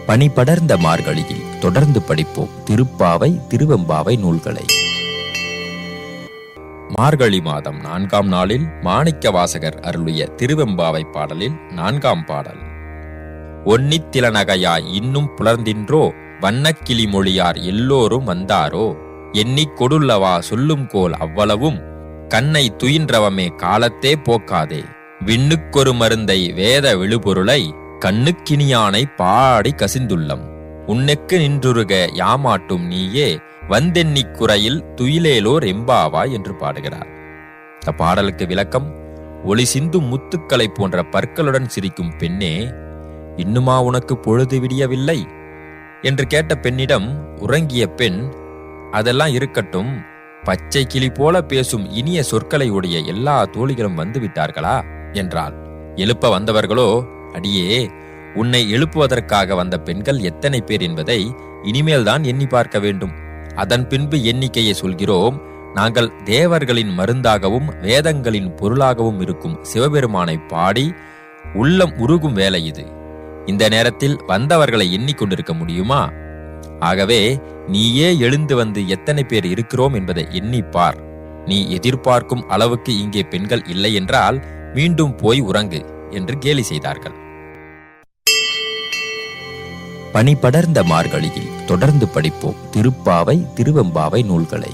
பனி படர்ந்த மார்கழியில் தொடர்ந்து படிப்போம் திருப்பாவை திருவெம்பாவை நூல்களை. மார்கழி மாதம் 4ஆம் நாளில் மாணிக்க வாசகர் அருளிய திருவெம்பாவை பாடலில் 4ஆம் பாடல். ஒன்னித் திலநகையாய் இன்னும் புலர்ந்தின்றோ வண்ணக்கிளி மொழியார் எல்லோரும் வந்தாரோ எண்ணிக் கொடுல்லவா சொல்லும் கோல் அவ்வளவும் கண்ணை துயின்றவமே காலத்தே போக்காதே விண்ணுக்கொரு மருந்தை வேத விழுபொருளை கண்ணுக்கினியானை பாடி கசிந்துள்ளம் உன்னுக்கு நின்றுருக யாமாட்டும் நீயே வந்தெண்ணிக் குறையில் துயிலேலோர் எம்பாவாய் என்று பாடுகிறார். இந்த பாடலுக்கு விளக்கம்: ஒளி சிந்தும் முத்துக்களை போன்ற பற்களுடன் சிரிக்கும் பெண்ணே, இன்னுமா உனக்கு பொழுது விடியவில்லை என்று கேட்ட பெண்ணிடம் உறங்கிய பெண், அதெல்லாம் இருக்கட்டும், பச்சை கிளி போல பேசும் இனிய சொற்களை உடைய எல்லா தோழிகளும் வந்து விட்டார்களா என்றாள். எழுப்ப வந்தவர்களோ, அடியே, உன்னை எழுப்புவதற்காக வந்த பெண்கள் எத்தனை பேர் என்பதை இனிமேல்தான் எண்ணி பார்க்க வேண்டும். அதன் பின்பு எண்ணிக்கையை சொல்கிறோம். நாங்கள் தேவர்களின் மருந்தாகவும் வேதங்களின் பொருளாகவும் இருக்கும் சிவபெருமானை பாடி உள்ளம் உருகும் வேலை இது. இந்த நேரத்தில் வந்தவர்களை எண்ணிக்கொண்டிருக்க முடியுமா? ஆகவே நீயே எழுந்து வந்து எத்தனை பேர் இருக்கிறோம் என்பதை எண்ணிப்பார். நீ எதிர்பார்க்கும் அளவுக்கு இங்கே பெண்கள் இல்லை என்றால் மீண்டும் போய் உறங்கு என்று கேலி செய்தார்கள். பனி படர்ந்த மார்கழியில் தொடர்ந்து படிப்போம் திருப்பாவை திருவெம்பாவை நூல்களை.